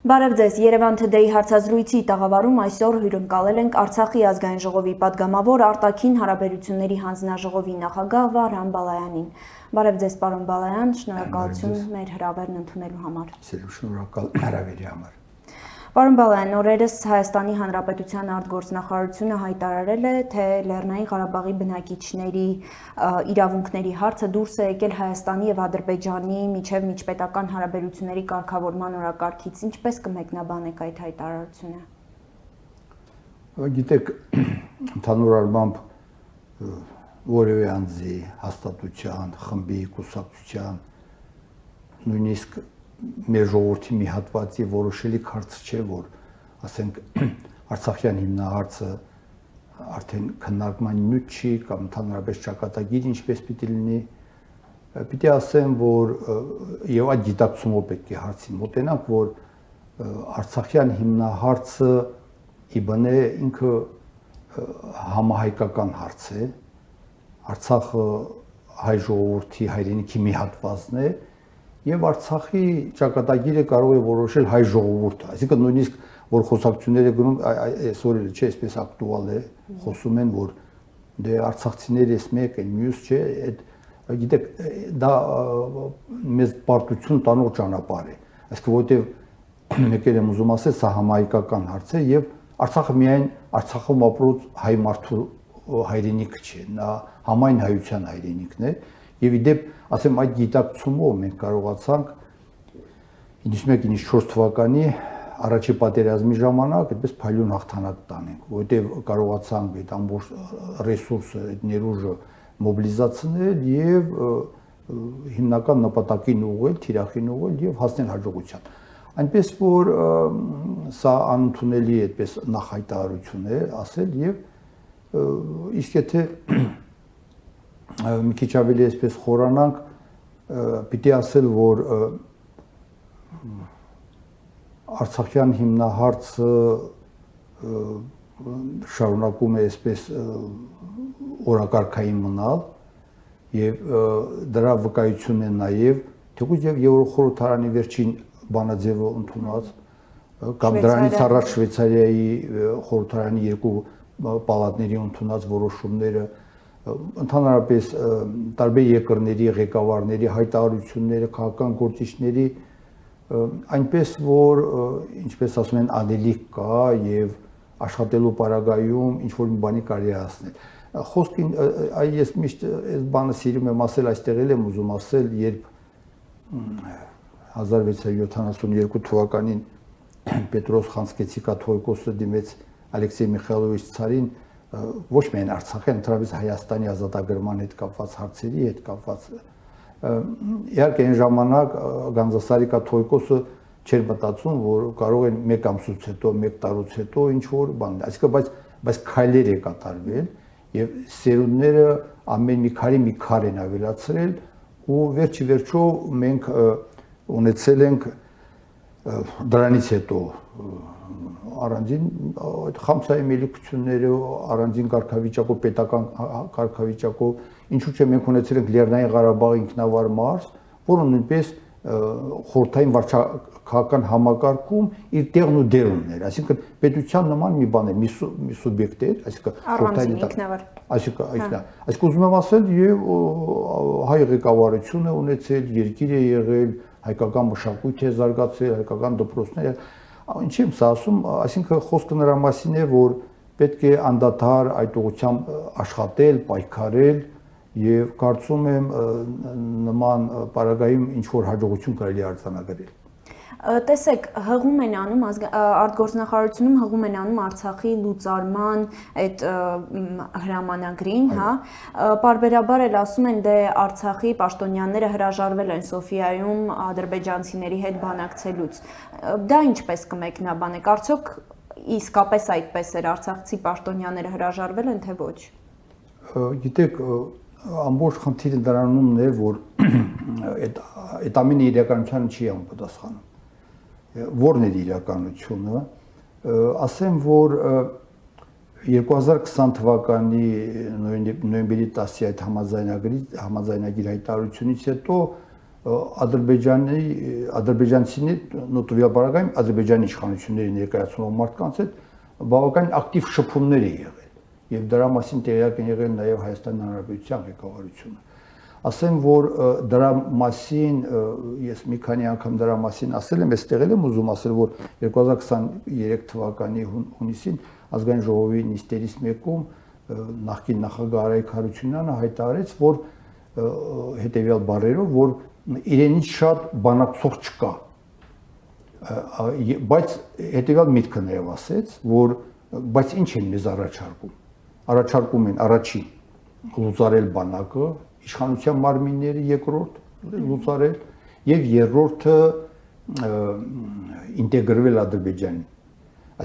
Բարև ձեզ, Երևան Today հարցազրույցի տաղավարում այսօր հյուրընկալել ենք Արցախի ազգային ժողովի падգամավոր արտաքին հարաբերությունների հանձնաժողովի նախագահ Վահրամ Բալայանին։ Բարև ձեզ, պարոն Բալայան, շնորհակալություն մեր հրավերն ընդունելու համար։ Շնորհակալ հրավերի համար։ Պարոն Բալայան, օրերս Հայաստանի Հանրապետության արտգործնախարարությունը հայտարարել է, թե Լեռնային Ղարաբաղի բնակիչների իրավունքների հարցը դուրս է եկել Հայաստանի եւ Ադրբեջանի միջև միջպետական հարաբերությունների կարգավորման օրակարգից, ինչպես կմեկնաբանեք այդ հայտարարությունը։ Գիտեք, ընդհանուր առմամբ որևէ անձի հաստատության, խմբի, կուսակցության, նույնիսկ մեր ժողովրդի մի հատվածի որոշելիք հարց չէ, որ ասենք Արցախյան հիմնահարցը արդեն քննարկման նյութ չի կամ ընդհանրապես ճակատագիր ինչպես պիտի լինի, պիտի ասեմ, որ եւ այդ գիտակցումով պետք է հարցին մոտենանք, որ Արցախյան հիմնահարցը իբնե ինքը համահայկական հարց է, Արցախը հայ ժողովրդի հայրենիքի մի հատվածն է եւ Արցախի ճակատագիրը կարող է որոշել հայ ժողովուրդը, այսինքն նույնիսկ որ խոսակցությունները գնում այսօր էլ չէ, այսպես ակտուալ է, խոսում են, որ դե արցախցիները էս մեկ են, մյուս չէ, այդ գիտեք, դա մեծ պարտություն տանող ճանապարհ է, այսինքն որտեւ մեկ էլ եմ ուզում ասել, սա համահայկական հարց է եւ Արցախը միայն Արցախում ապրող հայ մարդու հայրենիքը չէ, նա համայն հայության հայրենիքն է եւ իդեպ ասեմ այդ գիտակցումով մենք կարողացանք 91-94 թվականի առաջի պատերազմի ժամանակ այդպես փայլուն հաղթանակ տանենք, որովհետեւ կարողացանք այդ ամբողջ ռեսուրսը, այդ ներուժը մոբիլիզացնել եւ հիմնական նպատակին ուղղել, թիրախին ուղղել եւ հասնել հաջողության։ Այնպես որ սա անընդունելի այդպես նախայտարարություն է ասել եւ իսկ եթե մի քիչ ավելի այսպես խորանանք, պիտի ասել, որ Արցախյան հիմնահարցը շարունակում է այսպես օրակարգային մնալ եւ դրա վկայությունն է նաեւ թեկուզ եւ Եվրոխորհրդարանի վերջին բանաձևը ընդունած կամ դրանից առաջ Շվեյցարիայի խորհրդարանի երկու պալատների ընդունած որոշումները ընդհանրապես տարբեր երկրների ղեկավարների հայտարարությունները, քաղաքական գործիչների այնպես որ ինչպես ասում են անելիք կա եւ աշխատելու պարագայում ինչ որ մի բանի կարելի է հասնել։ Խոսքին ես միշտ այս բանը սիրում եմ ասել, այստեղ էլ եմ ուզում ասել, երբ 1672 թվականին Պետրոս Խանցկեցի կաթողիկոսը դիմեց Ալեքսեյ Միխայլովիչ Ցարին ոչ միայն Արցախի, ընդհանրապես Հայաստանի ազատագրման հետ կապված հարցերի հետ կապված իհարկե այն ժամանակ Գանձասարի կաթողիկոսը չէր մտածում, որ կարող են մեկ ամսուց հետո, մեկ տարուց հետո ինչ որ բան, այսինքն բայց քայլեր է կատարվել եւ սերունդները ամեն մի քար են ավելացրել ու վերջի վերջո մենք ունեցել ենք դրանից հետո առանձին այդ խամսայի մելիքությունները առանձին կարգավիճակով պետական կարգավիճակով ինչու՞ չէ մենք ունեցել ենք Լեռնային Ղարաբաղի ինքնավար մարզ, որը նույնպես խորհրդային վարչական համակարգում իր տեղն ու դերն ուներ, այսինքն պետության նման մի բան է, մի սուբյեկտ է, այսինքն խորհրդային ինքնավար, այսինքն ուզում եմ ասել եւ հայ ղեկավարությունը ունեցել, երկիր է եղել, հայկական մշակույթ է զարգացել, հայկական դպրոցներ, ինչ եմ սա ասում, այսինքն խոսքը նրա մասին է, որ պետք է անդադար այդ ուղղությամբ աշխատել, պայքարել եւ կարծում եմ նման պարագայում ինչ որ հաջողություն կարելի արձանագրել։ Տեսեք, հղում են անում արտգործնախարարությունում հղում են անում Արցախի լուծարման այդ հրամանագրին, հա, պարբերաբար էլ ասում են դե Արցախի պաշտոնյաները հրաժարվել են Սոֆիայում ադրբեջանցիների հետ բանակցելուց։ Դա ինչպես կմեկնաբանեք, արդյոք իսկապես այդպես էր, արցախցի պաշտոնյաները հրաժարվել են, թե ոչ։ Գիտեք, ամբողջ խնդիրը դրանումն է, որ այդ ամենը իրականությանը չի համապատասխանում։ Որն էր իրականությունը, ասեմ, որ 2020 թվականի նոյեմբերի 10-ի այդ համաձայնագիր հայտարարությունից հետո ադրբեջանցիների նոտրիա բարակայում Ադրբեջանի իշխանությունների ներկայացնող մարդկանց հետ բավական ակտիվ շփումներ է եղել եւ դրա մասին տեղյակ են եղել նաեւ Հայաստանի Հանրապետության ղեկավարությունը։ Ասեմ, որ դրա մասին ես մի քանի անգամ դրա մասին ասել եմ, այստեղ եմ ուզում ասել, որ 2023 թվականի հունիսին ազգային ժողովի նիստերից մեկում նախկին նախագահ Արայք Հարությունյանը հայտարարեց, որ հետեւյալ բառերով, որ իրենից շատ բանակցող չկա, բայց հետեւյալ միտքը նաև ասեց, որ բայց ինչ են մեզ առաջարկում են առաջին լուծարել բանակը, իշխանության մարմինները երկրորդ լուծարել եւ երրորդը ինտեգրվել Ադրբեջանին,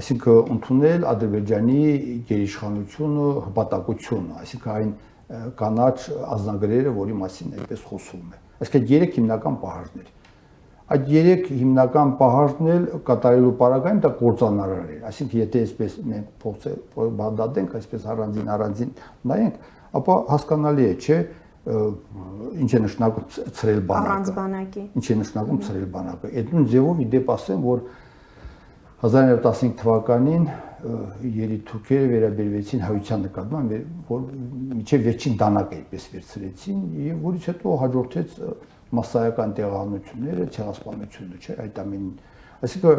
այսինքն ընդունել Ադրբեջանի գերիշխանությունը, հպատակությունը, այսինքն այն կանաչ ազնագրերը, որի մասին այդպես խոսվում է։ Այսինքն երեք հիմնական պահանջներ։ Այդ երեք հիմնական պահանջն էլ կատարելու պարագայում դա կործանարար է։ Այսինքն եթե այսպես մենք բադադենք, այսպես առանձին նայենք, ապա հասկանալի է, չէ, ինչ է նշանակում ցրել բանակը։ Առանց բանակի։ Ինչ է նշանակում ցրել բանակը։ Այդ նույն ձևով իդեպ ասեմ, որ 1915 թվականին երիտթուրքերը վերաբերվեցին հայության նկատմամբ, որ միջև վերջին դանակ այդպես վերցրեցին, եւ որից հետո հաջորդեց մասսայական տեղահանությունները, ցեղասպանությունը, չէ, այդ ամենին։ Այսինքն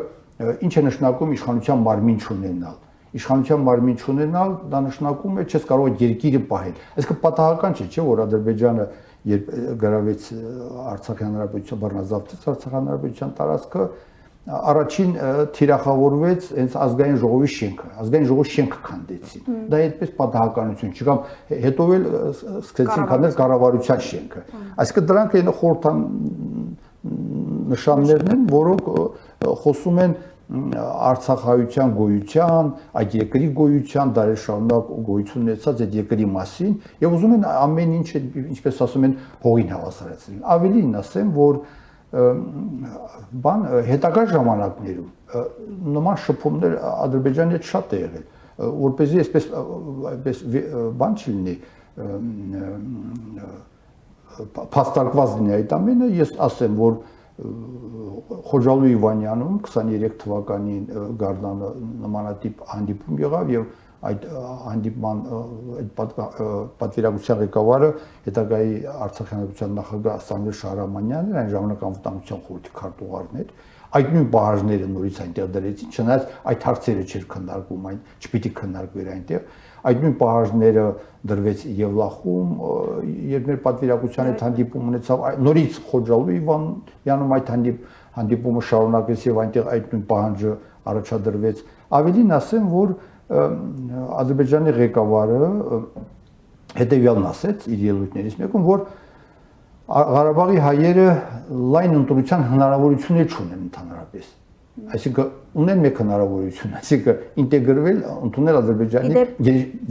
ինչ է նշանակում իշխանության մարմին չունենալ։ Իշխանության մարմին չունենալ, դա նշանակում է չես կարող երկիրը պահել։ Այսինքն պատահական չէ, չէ, որ Ադրբեջանը երբ գրավեց Արցախի հանրապետության, բռնազավթեց Արցախի հանրապետության տարածքը, առաջին թիրախավորվեց հենց ազգային ժողովի շենքը, ազգային ժողովի շենքը քանդեցին։ Դա այդպես պատահականություն չի, կամ հետո էլ սկսեցին քանդել կառավարության շենքը։ Այսինքն դրանք այն խորհրդանշաններն են, որոնք խոսում են արցախայության գոյության, այդ երկրի գոյության, դարեր շարունակ գոյություն ունեցած այդ երկրի մասին եւ ուզում են ամեն ինչ, ինչպես ասում են, հողին հավասարեցնել։ Ավելին ասեմ, որ հետագա ժամանակներում նման շփումներ Ադրբեջանի հետ շատ է եղել, որպեսզի այսպես բան չլինի, փաստարկված լինի այդ ամենը, ես ասեմ, որ Խոջալու Իվանյանում 23 թվականին Գարդանը նմանատիպ հանդիպում եղավ եւ այդ հանդիպման պատվիրակության ղեկավարը հետագայի Արցախի հանրապետության նախագահ Սամվել Շահրամանյանն էր, այն ժամանակ անվտանգության խորհրդի քարտուղարն էր, այդ նույն պահանջները նորից այնտեղ դրեցին, չնայած այդ հարցերը չէր քննարկվում, այն չպիտի քննարկվեր այնտեղ, այդ նույն պահանջները դրվեց Եվլախում, երբ մեր պատվիրակության հետ հանդիպում ունեցավ, նորից Խոջալու Իվանյանում այդ հանդիպումը շարունակվեց եւ այնտեղ այդ նույն պահանջը առաջադրվեց։ Ավելին ասեմ, որ Ադրբեջանի ղեկավարը հետևյալն ասեց իր ելույթներից մեկում, որ Ղարաբաղի հայերը լայն ընտրության հնարավորություններ չունեն ընդհանրապես։ Այսինքն ունեն մեկ հնարավորություն, այսինքն ինտեգրվել, ընդունել Ադրբեջանի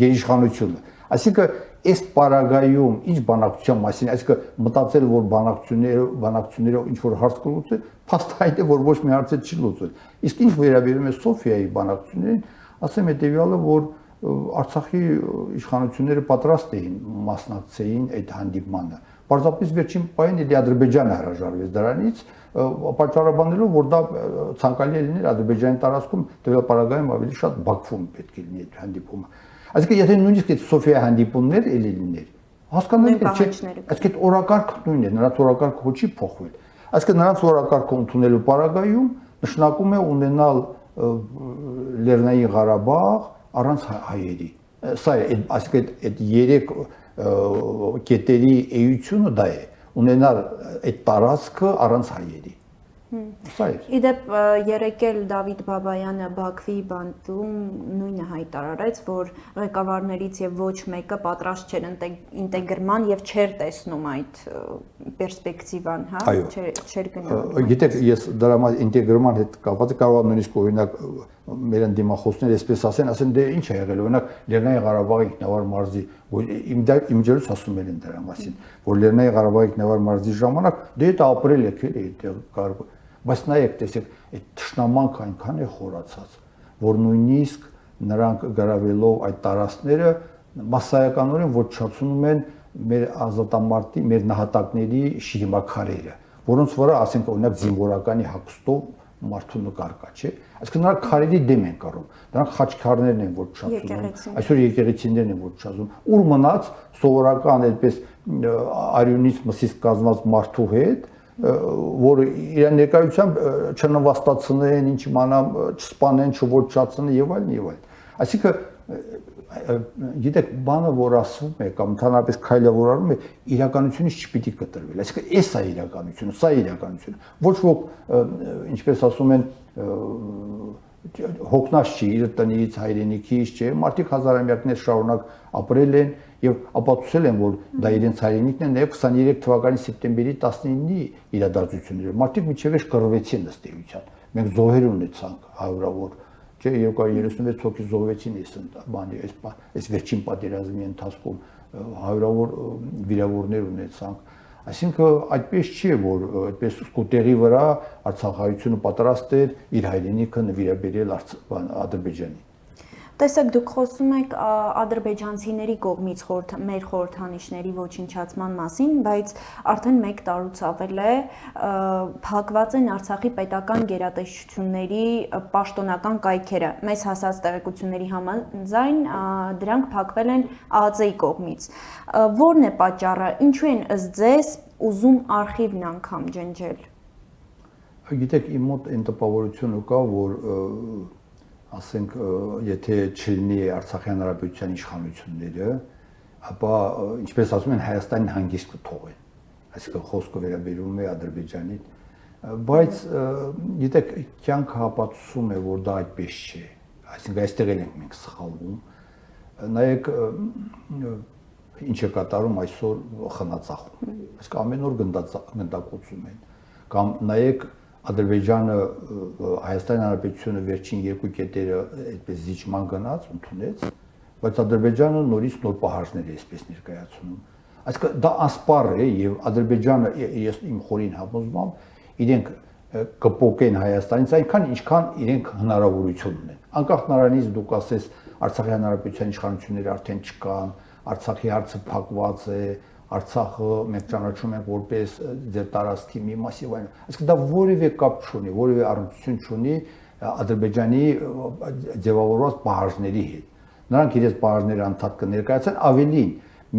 գերիշխանությունը։ Այսինքն այս պարագայում ինչ բանակցության մասին, այսինքն մտածել, որ բանակցություններով ինչ որ հարց կլուծել, փաստային է, որ ոչ մի հարց չի լուծվել։ Իսկ ինչ վերաբերում է Սոֆիայի բանակցություններին, ասեմ հետեւյալը, որ Արցախի իշխանությունները պատրաստ էին մասնակցեին այդ հանդիպմանը։ Պարզապես վերջին պահին էլի Ադրբեջանը հրաժարվեց դրանից, պատճառաբանելով, որ դա ցանկալի է լինել Ադրբեջանի տարածքում, դրա պարագայում ավելի շատ Բաքվում պետք է լինի այդ հանդիպումը։ Այսինքն եթե նույնիսկ այդ Սոֆիա հանդիպումներ էլի լիներ, հասկանալի է, չէ՞, այսինքն օրակարգը նույնն է, նրանց օրակարգը ոչ չի փոխվել։ Այսինքն նրանց օրակարգը ընդունելու պարագայում նշանակում է ունենալ Լեռնային Ղարաբաղ առանց հայերի։ Սա է, այսինքն այդ երեք կետերի էությունը դա է, ունենալ այդ տարածքը առանց հայերի։ Սա է։ Իդեպ երեկ էլ Դավիթ Բաբայանը Բաքվի բանտում նույնը հայտարարեց, որ ղեկավարներից եւ ոչ մեկը պատրաստ չէր ինտեգրման եւ չէր տեսնում այդ պերսպեկտիվան, հա, չէր գնահատում։ Գիտեք, ես դրա ինտեգրման հետ կապված կարող եմ նույնիսկ օրինակ մեր ընդդիմախոսները այսպես ասեն, դե ինչ է եղել, օրինակ Լեռնային Ղարաբաղի ինքնավար մարզի, իմ ջերուց ասում են դրա մասին, որ Լեռնային Ղարաբաղի ինքնավար մարզի ժամանակ դե դա ապրել եք էլի այդտեղ կարող, բայց նայեք, տեսեք, այդ թշնամանքը այնքան է խորացած, որ նույնիսկ նրանք գրավելով այդ տարածքները մասսայականորեն ոչնչացնում են մեր ազատամարտի, մեր նահատակների շիրիմաքարերը, որոնց վրա ասենք օրինակ զինվորականի հագուստով մարդու նկար կա, չէ՞։ Այսինքն նրանք քարերի դեմ են կռում։ Դրանք խաչքարներն են, որ չափում։ Այսօր եկեղեցիներն են, որ չափում։ Ուր մնաց սովորական այդպես արյունից մսից կազմված մարդու հետ, որ իր ներկայությամբ չնվաստացնեն, ինչ իմանամ, չսպանեն, չոչացնեն եւ այլն եւ այլն։ Այսինքն գիտեք, բանը որ ասվում է կամ ընդհանրապես քայլը որ արվում է, իրականությունից չպիտի կտրվել։ Այսինքն էս է իրականությունը, սա է իրականությունը։ Ոչ ոք, ինչպես ասում են, հոգնած չի իր տնից, հայրենիքից, չէ, մարդիկ հազարամյակներ շարունակ ապրել են եւ ապացուցել են, որ դա իրենց հայրենիքն է, նաեւ 23 թվականի սեպտեմբերի 19-ի իրադարձությունները։ Մարդիկ միջև էշ կռվեցին ըստ էության։ Մենք զոհեր ունեցանք հարյուրավոր, չէ, 236 հոգի զոհվեցին այս վերջին պատերազմի ընթացքում, հարյուրավոր վիրավորներ ունեցանք։ Այսինքն այդպես չի, որ այդպես սկուտերի վրա Արցախայությունը պատրաստ էր իր հայրենիքը նվիրաբերել Ադրբեջանին։ Տեսեք, դուք խոսում եք ադրբեջանցիների կողմից մեր խորհրդանիշների ոչնչացման մասին, բայց արդեն 1 տարուց ավել է փակված են Արցախի պետական գերատեսչությունների պաշտոնական կայքերը։ Մեզ հասած տեղեկությունների համաձայն դրանք փակվել են ԱԱԾ-ի կողմից։ Որն է պատճառը, ինչու են ըստ ձեզ ուզում արխիվն անգամ ջնջել։ Գիտեք, իմ մոտ այն տպավորությունը կա, որ ասենք, եթե չլինի Արցախյան Հանրապետության իշխանությունները, ապա ինչպես ասում են, Հայաստանին հանգիստ կթողեն։ Այսինքն խոսքը վերաբերում է Ադրբեջանին, բայց գիտեք, կյանքը ապացուցում է, որ դա այդպես չէ։ Այսինքն այստեղ էլ ենք մենք սխալվում։ Նայեք, ինչ է կատարում այսօր խնածախում։ Այսինքն ամեն օր գնդակոծում են։ Կամ նայեք Ադրբեջանը Հայաստանի Հանրապետությունը վերջին 2 կետերը այդպես զիջման գնաց, ընդունեց, բայց Ադրբեջանը նորից նոր պահանջներ է այսպես ներկայացնում։ Այսինքն դա ասպառ է եւ Ադրբեջանը ես իմ խորին համոզմամբ իրենք կփոկեն Հայաստանից այնքան ինչքան իրենք հնարավորություն ունեն։ Անկախ նրանից դուք ասես Արցախի Հանրապետության իշխանությունները արդեն չկան, Արցախի հարցը փակված է, Արցախը մենք ճանաչում ենք որպես ձեր տարածքի մի մասիվ այն։ Այսինքն դա որևէ կապ չունի, որևէ առնչություն չունի Ադրբեջանի ձևավորված պահանջների հետ։ Նրանք իրենց պահանջները անդադ կներկայացնեն, ավելին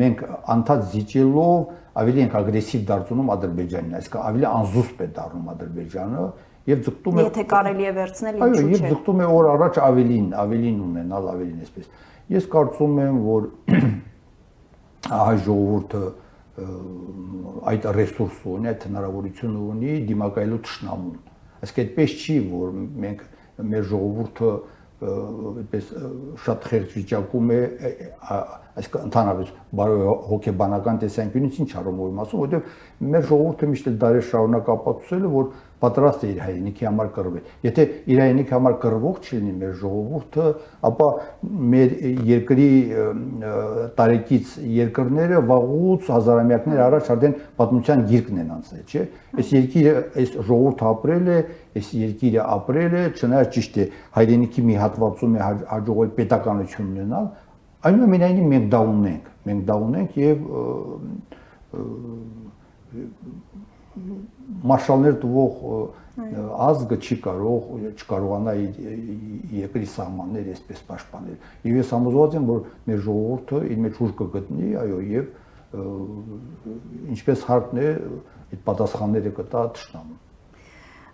մենք անդադ զիջելով ավելի ենք ագրեսիվ դարձնում Ադրբեջանին, այսինքն ավելի անզուսպ է դառնում Ադրբեջանը եւ ձգտում է Եթե կարելի է վերցնել ինչու՞ չէ։ Այո, եւ ձգտում է օր առաջ ավելին ունենալ, ավելին այսպես։ Ես կարծում եմ, որ հայ ժողովուրդը այդ ռեսուրսը ունի, այդ հնարավորությունը ունի դիմակայելու թշնամուն։ Այսինքն այդպես չի, որ մենք մեր ժողովուրդը այդպես շատ խեղճ վիճակում է, այսինքն ընդհանրապես հոգեբանական տեսանկյունից ինչ առումով եմ ասում, որովհետև մեր ժողովուրդը միշտ դարեր շարունակ ապացուցել է, որ պատրաստ է իր հայրենիքի համար կռվել։ Եթե իր հայրենիքի համար կռվող չլինի մեր ժողովուրդը, ապա մեր երկրի տարեկից երկրները վաղուց հազարամյակներ առաջ արդեն պատմության գիրկն են անցել, չէ՞։ Այս երկիրը, այս ժողովուրդը ապրել է, այս երկիրը ապրել է, չնայած ճիշտ է, հայրենիքի մի հատվածում է հաջողվել պետականություն ունենալ, այնուամենայնիվ մենք դա ունենք եւ մարշալներ տվող ազգը չկարողանա երկրի սահմանները այսպես պաշտպանել։ Եվ ես համոզված եմ, որ մեր ժողովուրդը իր մեջ ուժ կգտնի, այո, եւ ինչպես հարկն է, այդ պատասխանները կտա թշնամուն։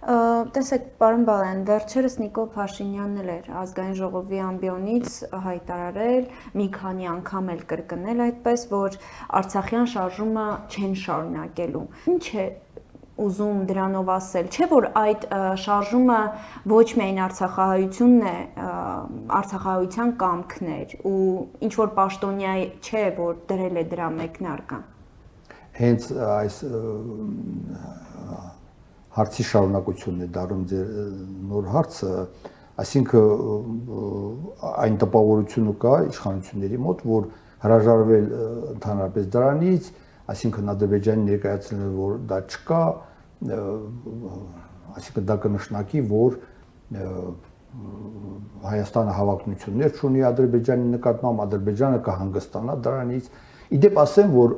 Տեսեք, պարոն Բալայան, վերջերս Նիկոլ Փաշինյանն էր ազգային ժողովի ամբիոնից հայտարարել, մի քանի անգամ էլ կրկնել այդպես, որ Արցախյան շարժումը չեն շարունակելու։ Ինչ է ուզում դրանով ասել, չէ՞ որ այդ շարժումը ոչ միայն արցախահայությունն է, արցախահայության կամքն էր ու ինչ որ պաշտոնյա չէ, որ դրել է դրա մեկնարկը։ Հենց այս հարցի շարունակությունն է դառնում ձեր նոր հարցը, այսինքն այն տպավորությունը կա իշխանությունների մոտ, որ հրաժարվել ընդհանրապես դրանից, այսինքն Ադրբեջանի ներկայացնել, որ դա չկա, այսինքն դա կնշանակի, որ Հայաստանը հավակնություններ չունի Ադրբեջանի նկատմամբ, Ադրբեջանը կհանգստանա դրանից։ Իդեպ ասեմ, որ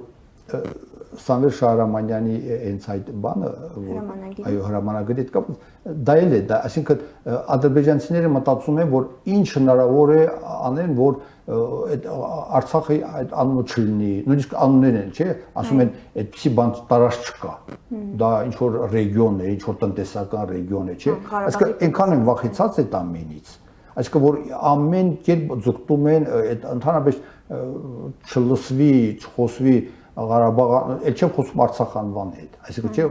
Սամվել Շահրամանյանի հենց այդ բանը, այո, հրամանագրի հետ կապված, դա էլ է, դա, այսինքն ադրբեջանցիները մտածում են, որ ինչ հնարավոր է անեն, որ այդ Արցախի այդ անունը չլինի, նույնիսկ անուններն են, չէ, ասում են, այդպիսի բան տարած չկա։ Դա ինչ որ ռեգիոն է, ինչ որ տնտեսական ռեգիոն է, չէ։ Այսինքն այնքան են վախեցած այդ ամենից։ Այսինքն որ ամեն կերպ ձգտում են այդ ընդհանրապես չլսվի, չխոսվի Ղարաբաղ, էլ չեմ խոսում Արցախ անվան հետ, այսինքն չէ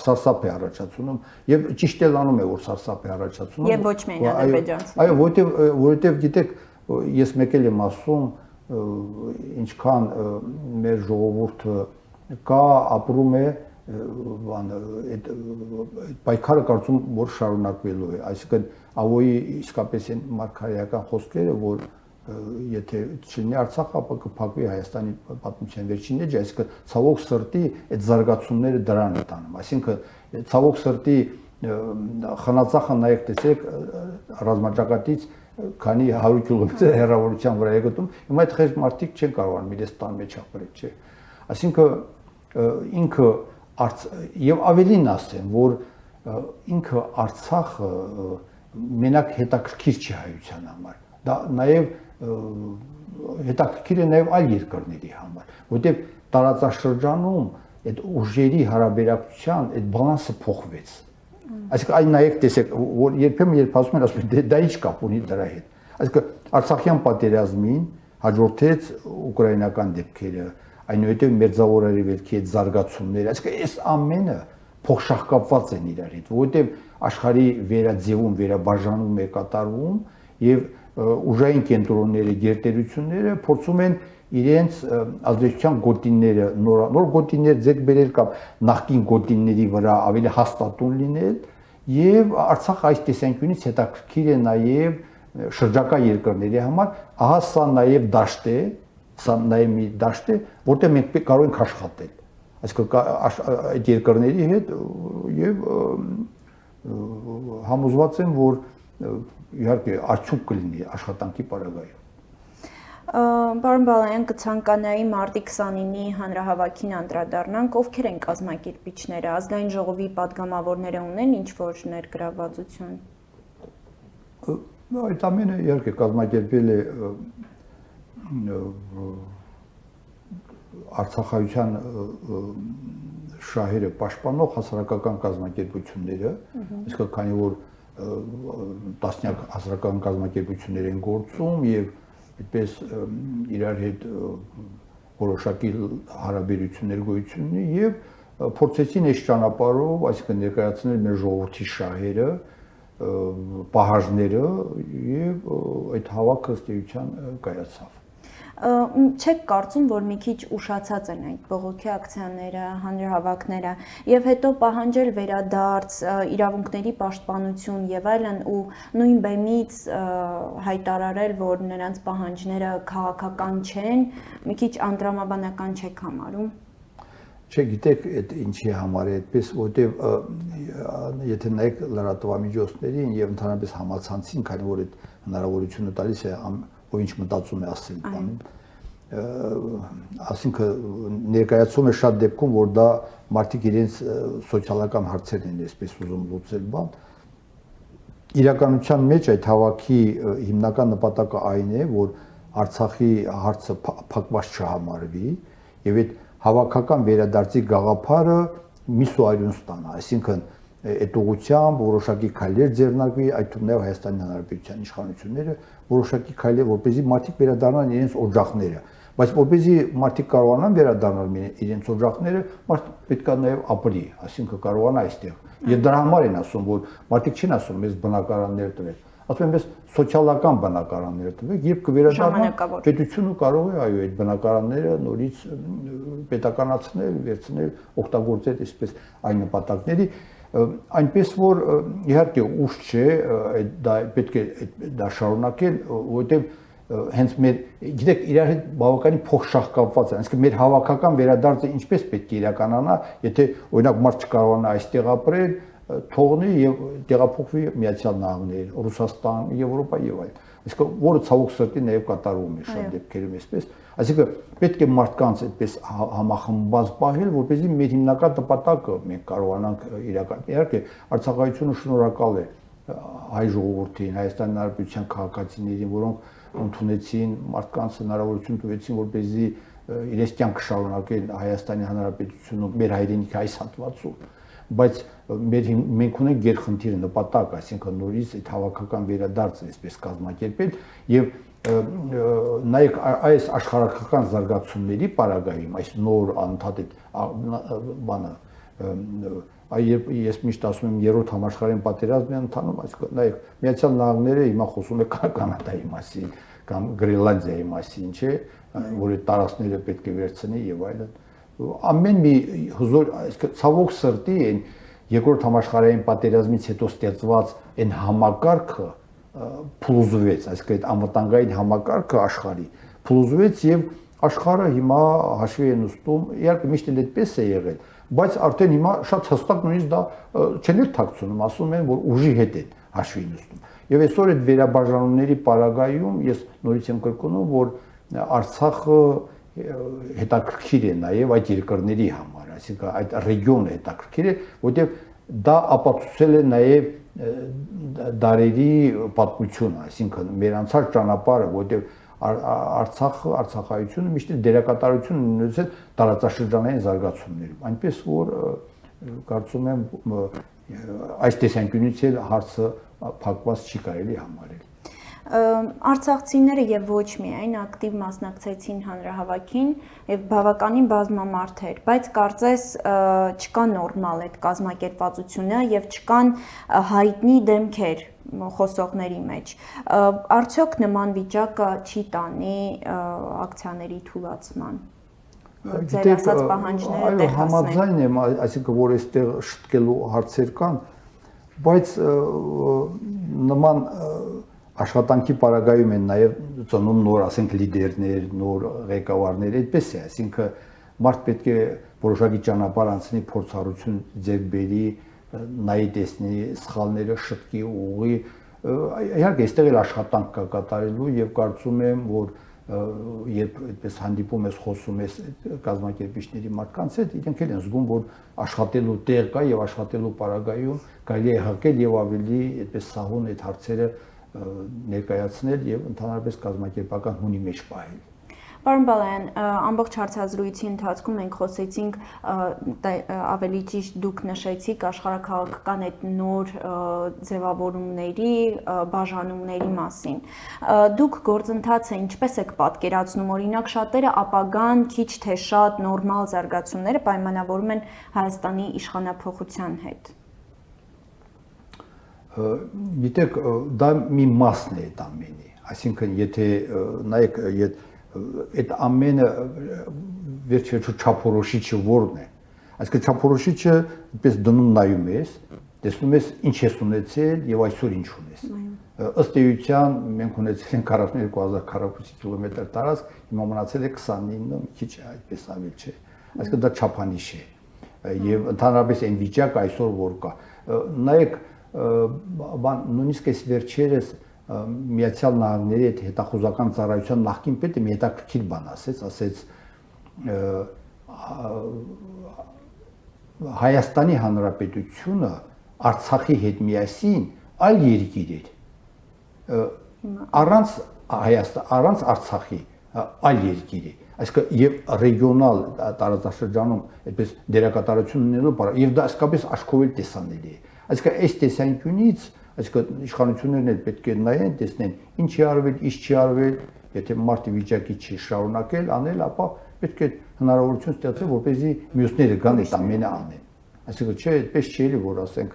սարսափ է առաջացնում եւ ճիշտ էլ անում է որ սարսափ է առաջացնում եւ ոչ միայն ադրբեջանցի։ Այո, որովհետեւ գիտեք, ես մեկ էլ եմ ասում, ինչքան մեր ժողովուրդը կա, ապրում է, բան այդ պայքարը կարծում որ շարունակվելու է, այսինքն ավոյի իսկապես են մարգարեական խոսքերը, որ եթե չլինի Արցախը, ապա կփակվի Հայաստանի պատմության վերջին էջը, այսինքն ցավոք սրտի այդ զարգացումները դրան է տանում, այսինքն ցավոք սրտի խնածախը նայեք տեսեք ռազմաճակատից քանի 100 կիլոմետր հեռավորության վրա է գտնում, հիմա այդ խեղճ մարդիկ չեն կարողանում իրենց տան մեջ ապրել, չէ։ Այսինքն ինքը եւ ավելին ասեմ, որ ինքը Արցախը մենակ հետաքրքիր չի հայության համար, դա նաեւ հետաքրքիր է նաեւ այլ երկրների համար, որտեղ տարածաշրջանում այդ ուժերի հարաբերակցության այդ բալանսը փոխվեց։ Այսինքն այն նայեք տեսեք, որ երբեմն երբ ասում են, ասում են դա ինչ կապ ունի դրա հետ։ Այսինքն Արցախյան պատերազմին հաջորդեց ուկրաինական դեպքերը, այնուհետև Մերձավոր Արևելքի այդ զարգացումները, այսինքն այս ամենը փոխշահկապված են իրար հետ, որովհետև աշխարհի վերաձևում, վերաբաժանում է կատարվում եւ ուժային կենտրոնները, գերտերությունները փորձում են իրենց ազդեցության գոտիները, նոր գոտիներ ձեռք բերել կամ նախկին գոտիների վրա ավելի հաստատուն լինել եւ Արցախը այս տեսանկյունից հետաքրքիր է նաեւ շրջակա երկրների համար, ահա սա նաեւ դաշտ է, սա նաեւ մի դաշտ է, որտեղ մենք կարող ենք աշխատել, այսինքն այդ երկրների հետ եւ համոզված եմ, որ իհարկե արդյունք կլինի աշխատանքի պարագայում։ Պարոն Բալայան, կցանկանայի մարտի 29-ի հանրահավաքին անդրադառնանք, ովքեր են կազմակերպիչները, ազգային ժողովի падգամավորները ունեն ինչ-որ ներգրավվածություն։ Այդ ամենը իհարկե կազմակերպել է Արցախայության շահերը պաշտպանող հասարակական կազմակերպությունները, այսինքն քանի որ տասնյակ հասարակական կազմակերպություններ են գործում եւ այդպես իրար հետ որոշակի հարաբերություններ գոյություն ունի եւ փորձեցին այս ճանապարհով, այսինքն ներկայացնել մեր ժողովրդի շահերը, պահանջները եւ այդ հավաքը ըստ էության կայացավ։ Չեք կարծում, որ մի քիչ ուշացած են այդ բողոքի ակցիաները, հանրահավաքները եւ հետո պահանջել վերադարձ, իրավունքների պաշտպանություն եւ այլն ու նույն բեմից հայտարարել, որ նրանց պահանջները քաղաքական չեն, մի քիչ անդրամաբանական չեք համարում։ Չէ, գիտեք, այդ ինչի համար է այդպես, որտեվ եթե նայեք լրատվամիջոցներին եւ ընդհանրապես համացանցին, քանի որ այդ հնարավորությունը տալիս է ով ինչ մտածում է ասել բանում, ասինքն ներկայացում է շատ դեպքում, որ դա մարդիկ իրենց սոցիալական հարցերն են այսպես ուզում լուծել բան։ Իրականության մեջ այդ հավաքի հիմնական նպատակը այն է, որ Արցախի հարցը փակված չհամարվի եւ այդ հավաքական վերադարձի գաղափարը մի սուարյուն ստանա, այսինքն այդ ուղղությամբ որոշակի քայլեր ձեռնարկվի, այդ թվում նաև Հայաստանի Հանրապետության իշխանությունները որոշակի քայլեր, որպեսզի մարդիկ վերադառնան իրենց օջախները, բայց որպեսզի մարդիկ կարողանան վերադառնալ իրենց օջախները, մարդը պետք է նաև ապրի, այսինքն կարողանա այստեղ։ Եվ դրա համար են ասում, որ մարդիկ չեն ասում մեզ բնակարաններ տվեք, ասում են մեզ սոցիալական բնակարաններ տվեք, երբ կվերադառնան պետությունը կարող է այո այդ բնակարանները նորից պետականացնել, վերցնել, օգտագործել այսպես այն նպատակների, այնպես որ իհարկե ուշ չէ, դա պետք է դա շարունակել, որովհետև հենց մեր գիտեք իրար հետ բավականին փոխշահկապված է, այսինքն մեր հավաքական վերադարձը ինչպես պետք է իրականանա, եթե օրինակ մարդ չկարողանա այստեղ ապրել, թողնի եւ տեղափոխվի Միացյալ Նահանգներ, Ռուսաստան, Եվրոպա եւ այլն։ Այսինքն որը ցավոք սրտի նաև կատարվում է շատ դեպքերում այսպես, այսինքն պետք է մարդկանց այդպես համախմբված պահել, որպեսզի մեր հիմնական նպատակը մենք կարողանանք իրականացնել։ Իհարկե, Արցախայությունը շնորհակալ է հայ ժողովրդին, Հայաստանի Հանրապետության քաղաքացիներին, որոնք ընդունեցին մարդկանց հնարավորություն տվեցին, որպեսզի իրենց կյանքը շարունակեն Հայաստանի Հանրապետությունում, մեր հայրենիքի այս հատվածում, բայց մենք ունենք գերխնդիր նպատակ, այսինքն նորից այդ հավաքական վերադարձը այսպես կազմակերպել եւ նայեք այս աշխարհական զարգացումների պարագայում, այս նոր անընդհատ բանը ես միշտ ասում եմ երրորդ համաշխարհային պատերազմն է ընթանում, այսինքն նայեք Միացյալ Նահանգները հիմա խոսում է Կանադայի մասին կամ Գրենլանդիայի մասին, չէ, որ այդ տարածքները պետք է վերցնի եւ այլն։ Ամեն մի հզոր, այսինքն ցավոք սրտի այն երկրորդ համաշխարհային պատերազմից հետո ստեղծված այն համակարգը փլուզվեց, այսինքն այդ անվտանգային համակարգը աշխարհի փլուզվեց եւ աշխարհը հիմա հաշվի է նստում, իհարկե միշտ էլ այդպես է եղել, բայց արդեն հիմա շատ հստակ նույնիսկ դա չեն էլ թաքցնում, ասում են, որ ուժի հետ է հաշվի նստում։ Եվ այսօր այդ վերաբաժանումների պարագայում ես նորից եմ կրկնում, որ Արցախը հետաքրքիր է նաև այդ երկրների համար, այսինքն այդ ռեգիոնը հետաքրքիր է, որտեղ դա ապացուցել է նաև դարերի պատմությունը, այսինքն մեր անցած ճանապարհը, որտեղ Արցախը, Արցախայությունը միշտ դերակատարություն ունեցել տարածաշրջանային զարգացումներում, այնպես որ կարծում եմ այս տեսանկյունից էլ հարցը փակված չի կարելի համարել։ Արցախցիները եւ ոչ միայն ակտիվ մասնակցեցին հանրահավաքին եւ բավականին բազմամարդ էր, բայց կարծես չկա նորմալ այդ կազմակերպվածությունը եւ չկան հայտնի դեմքեր խոսողների մեջ։ Արդյոք նման վիճակը չի տանի ակցիաների թուլացման։ Ձեր ասած պահանջները տեղացնեն։ Համաձայն եմ, այսինքն որ այստեղ շտկելու հարցեր կան, բայց նման աշխատանքի պարագայում են նաև ծնում նոր, ասենք, լիդերներ, նոր ղեկավարներ, այդպես է, այսինքն մարդ պետք է որոշակի ճանապարհ անցնի, փորձառություն ձեռք բերի, նայի տեսնի սխալները, շտկի, ուղղի, իհարկե այստեղ էլ աշխատանք կա կատարելու եւ կարծում եմ, որ երբ այդպես հանդիպում ես, խոսում ես կազմակերպիչների մարդկանց հետ, իրենք էլ են զգում, որ աշխատելու տեղ կա եւ աշխատելու պարագայում կարելի է հակել եւ ավելի այդպես սահուն այդ հարցերը ներկայացնել եւ ընդհանրապես կազմակերպական հունի մեջ պահել։ Պարոն Բալայան, ամբողջ հարցազրույցի ընթացքում մենք խոսեցինք ավելի ճիշտ դուք նշեցիք աշխարհաքաղաքական այդ նոր ձևավորումների, բաժանումների մասին։ Դուք գործընթացը ինչպես եք պատկերացնում, օրինակ շատերը ապագան քիչ թե շատ նորմալ զարգացումները պայմանավորում են Հայաստանի իշխանափոխության հետ։ Գիտեք, դա մի մասն է այդ ամենի, այսինքն եթե նայեք այդ ամենը վերջ-վերջո չափորոշիչը որն է, այսինքն չափորոշիչը այդպես դնում նայում ես, տեսնում ես ինչ ես ունեցել եւ այսօր ինչ ունես։ Ըստ էության մենք ունեցել ենք 42000 քառակուսի կիլոմետր տարածք, հիմա մնացել է 29, քիչ այդպես ավել չէ։ Այսինքն դա չափանիշ է եւ ընդհանրապես այն վիճակը այսօր որ կա։ Նայեք նույնիսկ այս վերջերս Միացյալ Նահանգների այդ հետախուզական ծառայության նախկին պետը մի հետաքրքիր բան ասեց Հայաստանի Հանրապետությունը Արցախի հետ միասին այլ երկիր էր առանց Արցախի այլ երկիր է, այսինքն եւ ռեգիոնալ տարածաշրջանում այդպես դերակատարություն ունենալու եւ դա իսկապես աշխովել տեսանելի է։ Այսինքն այս տեսանկյունից, այսինքն իշխանություններն էլ պետք է նայեն, տեսնեն ինչի արվել, ինչ չի արվել, եթե մարդը վիճակի չի շարունակել անել, ապա պետք է հնարավորություն ստեղծել, որպեսզի մյուսները գան այդ ամենը անեն։ Այսինքն չէ, այդպես չի էլի, որ ասենք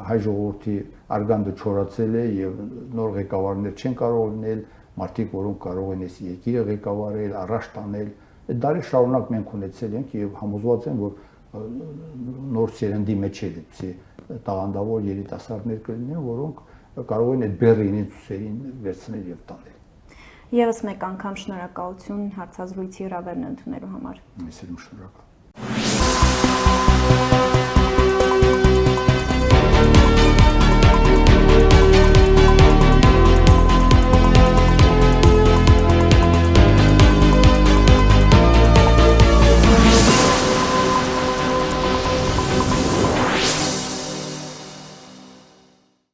հայ ժողովրդի արգանդը չորացել է եւ նոր ղեկավարներ չեն կարող լինել, մարդիկ, որոնք կարող են այս երկիրը ղեկավարել, առաջ տանել։ Այդ դարի շարունակ մենք ունեցել ենք եւ համոզված եմ, որ նոր սերնդի մեջ է դեպի տաղանդավոր երիտասարդներ կլինեն, որոնք կարող են այդ բեռը իրենց ուսերին վերցնել եւ տանել։ Եվս մեկ անգամ շնորհակալություն հարցազրույցի հրավերն ընդունելու համար։ Ես եմ շնորհակալ։